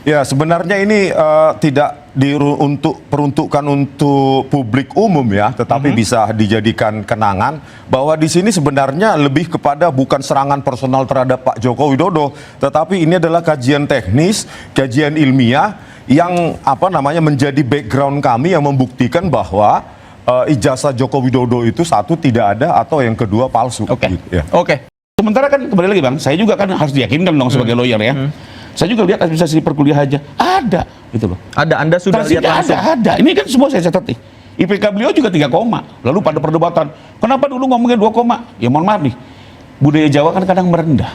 Ya, sebenarnya ini tidak peruntukkan untuk publik umum ya, tetapi bisa dijadikan kenangan bahwa di sini sebenarnya lebih kepada bukan serangan personal terhadap Pak Joko Widodo, tetapi ini adalah kajian teknis, kajian ilmiah yang menjadi background kami yang membuktikan bahwa ijazah Joko Widodo itu satu tidak ada atau yang kedua palsu. Oke. Gitu, ya. Oke. Sementara kan kembali lagi Bang, saya juga kan harus diyakinkan dong sebagai lawyer ya. Saya juga lihat administrasi perkuliahan aja ada gitu loh. Ada, Anda sudah lihat langsung? Ada. Ini kan semua saya catat nih. IPK beliau juga 3 koma. Lalu pada perdebatan, kenapa dulu ngomongnya 2 koma? Ya mohon maaf nih, budaya Jawa kan kadang merendah.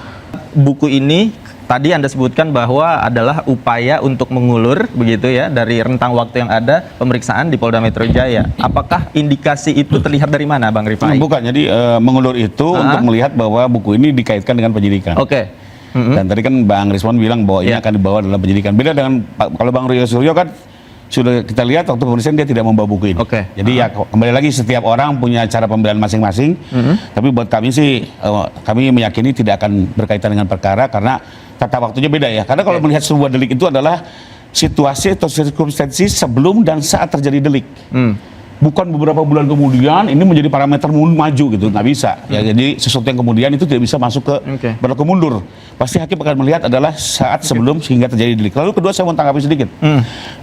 Buku ini tadi Anda sebutkan bahwa adalah upaya untuk mengulur begitu ya dari rentang waktu yang ada pemeriksaan di Polda Metro Jaya. Apakah indikasi itu terlihat dari mana, Bang Rifai? Bukan, jadi mengulur itu untuk melihat bahwa buku ini dikaitkan dengan penyidikan. Oke. Dan tadi kan Bang Rismon bilang bahwa ini akan dibawa dalam penyidikan. Beda dengan kalau Bang Rio Suryo kan sudah kita lihat waktu pemeriksaan dia tidak membawa buku ini. Jadi ya kembali lagi setiap orang punya cara pembelaan masing-masing. Tapi buat kami sih kami meyakini tidak akan berkaitan dengan perkara karena tata waktunya beda ya. Karena kalau melihat sebuah delik itu adalah situasi atau circumstances sebelum dan saat terjadi delik. Bukan beberapa bulan kemudian ini menjadi parameter maju gitu, nggak bisa ya. Jadi sesuatu yang kemudian itu tidak bisa masuk ke berlaku mundur. Pasti hakim akan melihat adalah saat sebelum sehingga terjadi delik. Lalu kedua saya mau tanggapi sedikit.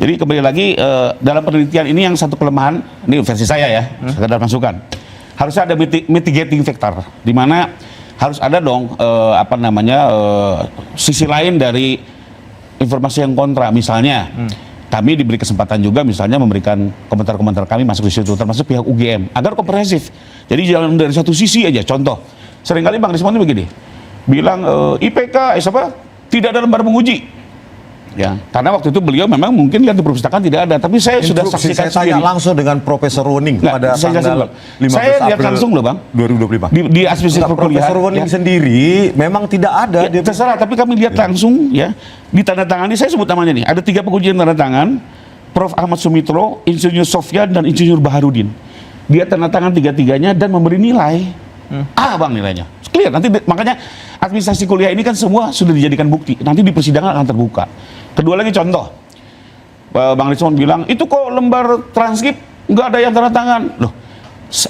Jadi kembali lagi dalam penelitian ini yang satu kelemahan, ini versi saya ya, sekedar masukan. Harusnya ada mitigating factor, di mana harus ada dong sisi lain dari informasi yang kontra, misalnya. Kami diberi kesempatan juga misalnya memberikan komentar-komentar kami masuk di situ, termasuk pihak UGM, agar komprehensif. Jadi jangan dari satu sisi aja. Contoh, seringkali Bang Rismon itu begini, bilang IPK tidak ada lembar menguji. Ya, karena waktu itu beliau memang mungkin lihat di perpustakaan tidak ada, tapi saya sudah saksikan saya tanya langsung dengan Profesor Roning pada tanggal 15 saya lihat April langsung loh Bang 2025 di administrasi perkuliahan. Profesor Roning sendiri memang tidak ada. Ya, terserah, tapi kami lihat langsung ya ditandatangani. Saya sebut namanya nih, ada 3 pengujian tanda tangan, Prof Ahmad Sumitro, Insinyur Sofyan dan Insinyur Baharudin. Dia tanda tangan 3-tiganya dan memberi nilai Bang nilainya clear. Nanti makanya administrasi kuliah ini kan semua sudah dijadikan bukti, nanti di persidangan akan terbuka. Kedua lagi contoh, Bang Rismon bilang, itu kok lembar transkrip nggak ada yang tanda tangan. Loh,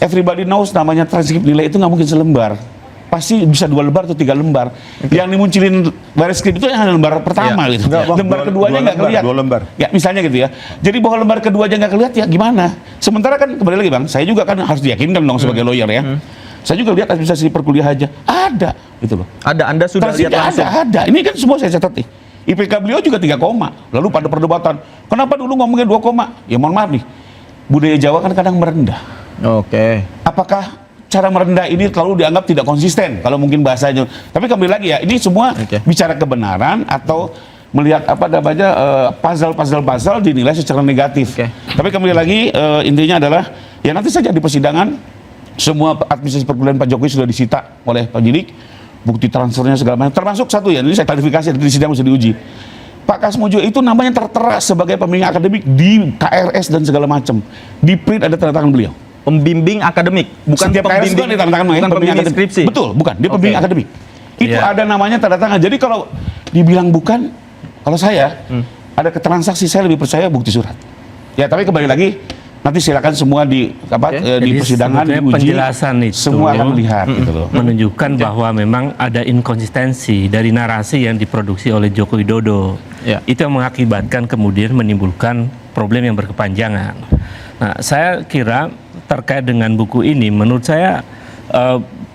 everybody knows namanya transkrip nilai itu nggak mungkin selembar. Pasti bisa 2 lembar atau 3 lembar. Yang dimunculin baris skrip itu hanya lembar pertama gitu. Lembar keduanya nggak kelihatan. 2 lembar. Ya misalnya gitu ya. Jadi bahwa lembar kedua aja nggak kelihatan ya gimana? Sementara kan kembali lagi Bang, saya juga kan harus diyakinkan dong sebagai lawyer ya. Saya juga lihat administrasi perkuliahan aja ada gitu loh. Ada, Anda sudah lihat langsung? Ada. Ini kan semua saya catat nih. IPK beliau juga 3 koma. Lalu pada perdebatan, kenapa dulu ngomongnya 2 koma? Ya mohon maaf nih, budaya Jawa kan kadang merendah. Apakah cara merendah ini terlalu dianggap tidak konsisten? Kalau mungkin bahasanya. Tapi kembali lagi ya, ini semua bicara kebenaran atau melihat puzzle dinilai secara negatif. Tapi kembali lagi intinya adalah ya nanti saja di persidangan semua administrasi perkuliahan Pak Jokowi sudah disita oleh penyidik. Bukti transfernya segala macam, termasuk satu ya, ini saya klarifikasi di sidang bisa diuji. Pak Kasmojo itu namanya tertera sebagai pembimbing akademik di KRS dan segala macam. Di print ada tanda tangan beliau. Pembimbing akademik, bukan setiap KRS itu ada tanda tangan, bukan pembimbing skripsi. Betul, bukan, dia pembimbing akademik. Itu ada namanya tanda tangan. Jadi kalau dibilang bukan, kalau saya ada keterangan saksi, saya lebih percaya bukti surat. Ya, tapi kembali lagi nanti silakan semua di persidangan diuji, penjelasan itu semua akan melihat gitu loh. Menunjukkan bahwa memang ada inkonsistensi dari narasi yang diproduksi oleh Joko Widodo. Itu yang mengakibatkan kemudian menimbulkan problem yang berkepanjangan. Nah, saya kira terkait dengan buku ini, menurut saya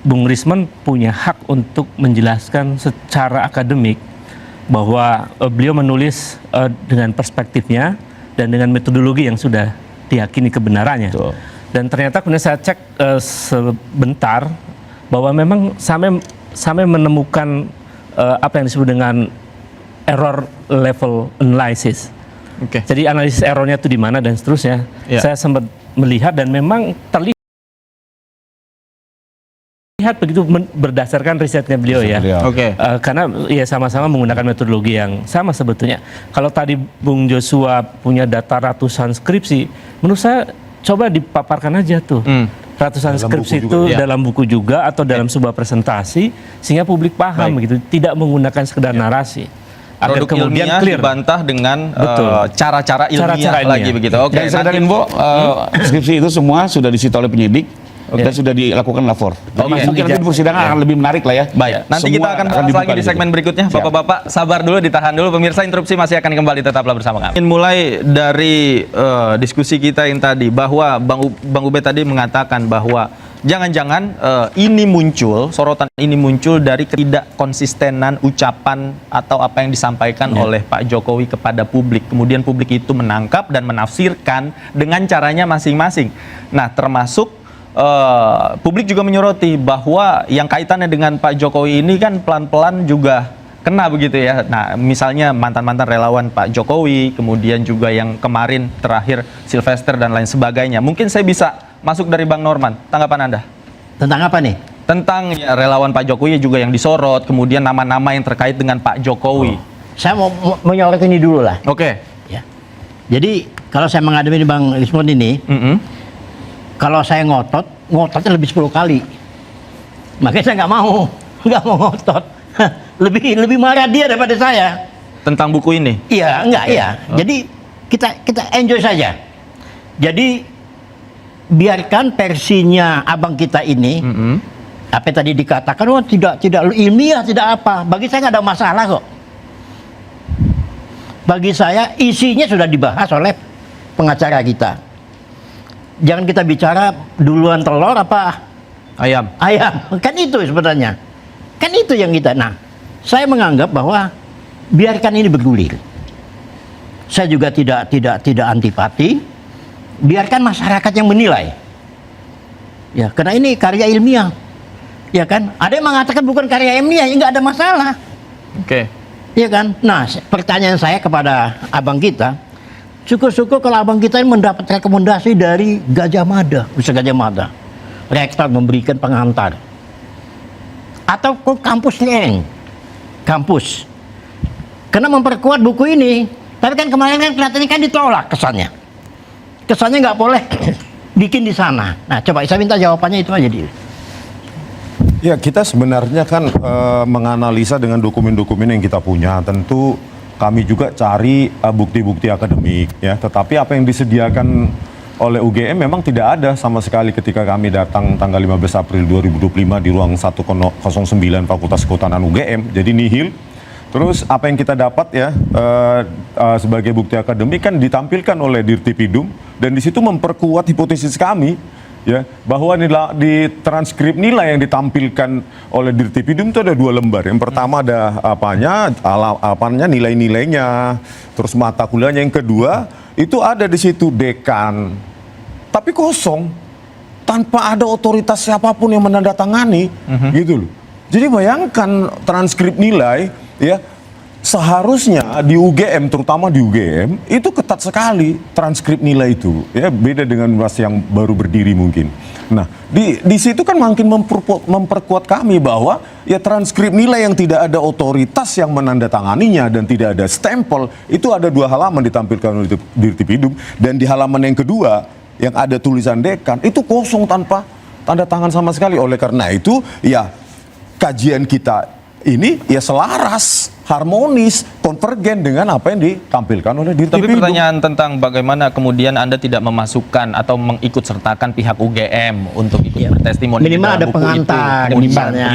Bung Rismon punya hak untuk menjelaskan secara akademik bahwa beliau menulis dengan perspektifnya dan dengan metodologi yang sudah diyakini kebenarannya. Dan ternyata kemudian saya cek sebentar bahwa memang sampai menemukan apa yang disebut dengan error level analysis. Jadi analisis errornya itu di mana dan seterusnya. Saya sempat melihat dan memang terlihat begitu berdasarkan risetnya beliau ya. Karena ya sama-sama menggunakan metodologi yang sama sebetulnya. Kalau tadi Bung Joshua punya data ratusan skripsi, menurut saya coba dipaparkan aja tuh. Ratusan skripsi itu dalam buku juga atau dalam sebuah presentasi sehingga publik paham gitu, tidak menggunakan sekedar narasi. agar Produk kemudian ilmiah clear. dibantah dengan Betul. cara-cara ilmiah Cara-cara ilmiah. lagi begitu. Oke. Dan sekedar nanti- info, skripsi itu semua sudah disita oleh penyidik dan sudah dilakukan lapor. Jadi Oke. mungkin nanti persidangan akan lebih menarik lah ya. Baik, nanti Semua kita akan bahas dibuka lagi di situ. segmen berikutnya. Siap. Bapak-bapak, sabar dulu, ditahan dulu. Pemirsa, interupsi masih akan kembali, tetaplah bersama kami. Ingin mulai dari diskusi kita yang tadi, bahwa Bang Ubed tadi mengatakan bahwa jangan-jangan ini muncul, sorotan ini muncul dari ketidakkonsistenan ucapan atau apa yang disampaikan oleh Pak Jokowi kepada publik. Kemudian publik itu menangkap dan menafsirkan dengan caranya masing-masing. Nah, termasuk publik juga menyoroti bahwa yang kaitannya dengan Pak Jokowi ini kan pelan-pelan juga kena begitu ya. Nah, misalnya mantan-mantan relawan Pak Jokowi, kemudian juga yang kemarin terakhir Sylvester dan lain sebagainya. Mungkin saya bisa masuk dari Bang Norman. Tanggapan Anda? Tentang apa nih? Tentang ya, relawan Pak Jokowi juga yang disorot, kemudian nama-nama yang terkait dengan Pak Jokowi. Saya mau menyorot ini dulu lah. Oke. Ya. Jadi kalau saya menghadapi Bang Rismond ini, kalau saya ngototnya lebih 10 kali. Makanya saya nggak mau ngotot. lebih marah dia daripada saya. Tentang buku ini. Iya, enggak, iya. Jadi kita enjoy saja. Jadi biarkan versinya abang kita ini, apa yang tadi dikatakan, oh tidak ilmiah, tidak apa. Bagi saya nggak ada masalah kok. Bagi saya isinya sudah dibahas oleh pengacara kita. Jangan kita bicara duluan telur apa Ayam. kan itu sebenarnya. Kan itu yang kita. Nah, saya menganggap bahwa biarkan ini bergulir. Saya juga tidak antipati. Biarkan masyarakat yang menilai. Ya, karena ini karya ilmiah. Ya kan? Ada yang mengatakan bukan karya ilmiah, ya nggak ada masalah. Oke. Ya kan? Nah, pertanyaan saya kepada abang kita, syukur-syukur kalau abang kita ini mendapat rekomendasi dari Gajah Mada, Universitas Gajah Mada. Rektor memberikan pengantar. Atau ke kampus lain. Kampus. Karena memperkuat buku ini. Tapi kan kemarin kan kelihatannya kan ditolak kesannya. Kesannya nggak boleh bikin di sana. Nah, coba saya minta jawabannya itu aja dia. Ya, kita sebenarnya kan menganalisa dengan dokumen-dokumen yang kita punya. Tentu kami juga cari bukti-bukti akademik, ya. Tetapi apa yang disediakan oleh UGM memang tidak ada sama sekali ketika kami datang tanggal 15 April 2025 di ruang 109 Fakultas Kehutanan UGM. Jadi nihil. Terus apa yang kita dapat ya sebagai bukti akademik kan ditampilkan oleh Dirtipidum dan di situ memperkuat hipotesis kami ya bahwa di transkrip nilai yang ditampilkan oleh Dirtipidum itu ada 2 lembar. Yang pertama ada apanya nilai-nilainya, terus mata kuliahnya. Yang kedua itu ada di situ dekan, tapi kosong tanpa ada otoritas siapapun yang menandatangani gitu loh. Jadi bayangkan transkrip nilai ya seharusnya di UGM, terutama di UGM itu ketat sekali transkrip nilai itu ya, beda dengan universitas yang baru berdiri mungkin. Nah di situ kan makin memperkuat kami bahwa ya transkrip nilai yang tidak ada otoritas yang menandatanganinya dan tidak ada stempel itu ada 2 halaman ditampilkan oleh Dirtipidum, dan di halaman yang kedua yang ada tulisan dekan itu kosong tanpa tanda tangan sama sekali. Oleh karena itu ya kajian kita ini ya selaras, harmonis, konvergen dengan apa yang ditampilkan oleh Dirtipidum. Tapi pertanyaan tentang bagaimana kemudian Anda tidak memasukkan atau mengikut sertakan pihak UGM untuk ikut bertestimoni di Minimal dalam ada buku pengantar, itu. misalnya.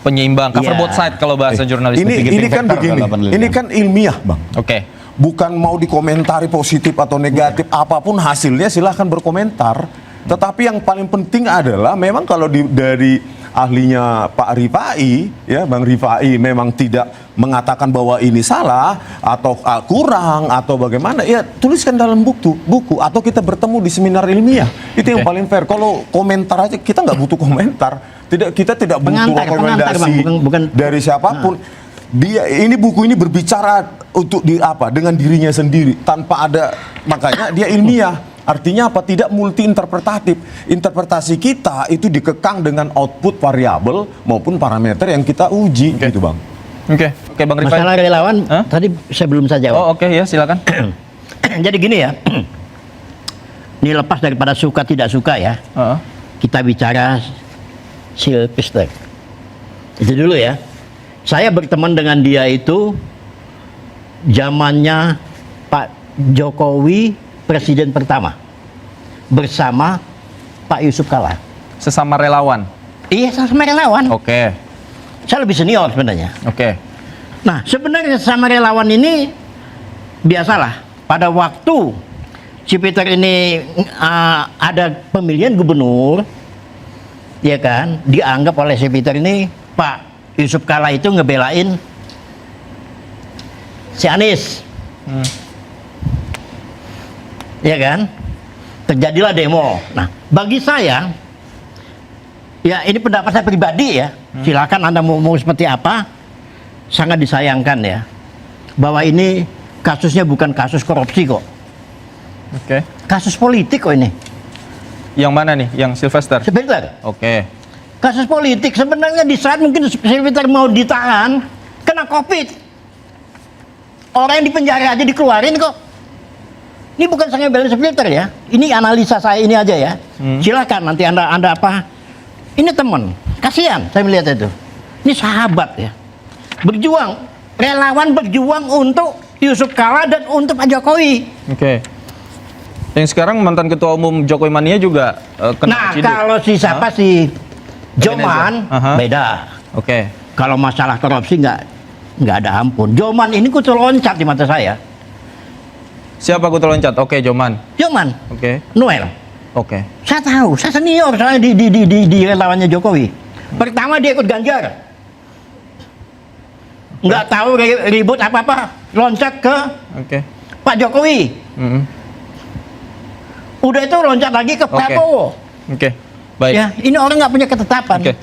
Penyeimbang, cover Iya. both side kalau bahasa jurnalis. Ini kan begini, ini kan ilmiah bang. Oke. Bukan mau dikomentari positif atau negatif, apapun hasilnya silahkan berkomentar. Tetapi yang paling penting adalah memang kalau dari ahlinya Pak Rifai, ya Bang Rifai memang tidak mengatakan bahwa ini salah atau kurang atau bagaimana, ya tuliskan dalam buku atau kita bertemu di seminar ilmiah. Itu yang paling fair. Kalau komentar aja kita nggak butuh komentar. Kita tidak butuh Pengantar, rekomendasi Bang, bukan dari siapapun. Buku ini berbicara untuk dengan dirinya sendiri tanpa ada, makanya dia ilmiah. Artinya apa? Tidak multi interpretatif. Interpretasi kita itu dikekang dengan output variabel maupun parameter yang kita uji, gitu bang. Oke, Bang Rifai. Masalah relawan tadi saya belum saja. Oh, oke, ya silakan. Jadi gini ya. Ini lepas daripada suka tidak suka ya. Kita bicara Sylvester. Itu dulu ya. Saya berteman dengan dia itu zamannya Pak Jokowi presiden pertama bersama Pak Yusuf Kalla. Sesama relawan. Iya, sama relawan. Oke. Saya lebih senior sebenarnya. Oke. Nah, sebenarnya sama relawan ini biasalah pada waktu Cipeter ini ada pemilihan gubernur, ya kan, dianggap oleh Cipeter ini Pak Yusuf Kalla itu ngebelain si Anies, ya kan, terjadilah demo. Nah, bagi saya, ya ini pendapat saya pribadi ya, silakan Anda mau seperti apa, sangat disayangkan ya, bahwa ini kasusnya bukan kasus korupsi kok. Oke. Kasus politik kok ini. Yang mana nih? Yang Sylvester? Sylvester. Oke. Kasus politik sebenarnya di saat mungkin Sylvester mau ditahan kena COVID. Orang yang di penjara aja dikeluarin kok. Ini bukan saya bela Sylvester ya. Ini analisa saya ini aja ya. Silakan nanti Anda apa? Ini teman. Kasihan saya melihat itu. Ini sahabat ya. Berjuang, relawan berjuang untuk Yusuf Kalla dan untuk Pak Jokowi. Oke. Yang sekarang mantan ketua umum Jokowi Mania juga kena Nah, ciduk. kalau si siapa si Joman Aha. beda. Oke. Kalau masalah korupsi nggak ada ampun. Joman ini kutu loncat di mata saya. Siapa kutu loncat? Oke, Joman. Joman, Oke. Noel. Oke. Saya tahu, saya senior soalnya di relawannya Jokowi. Pertama dia ikut Ganjar. Nggak tahu ribut apa-apa, loncat ke Oke. Pak Jokowi. Udah itu loncat lagi ke Prabowo. Oke. Baik. Ya, ini orang nggak punya ketetapan. Oke.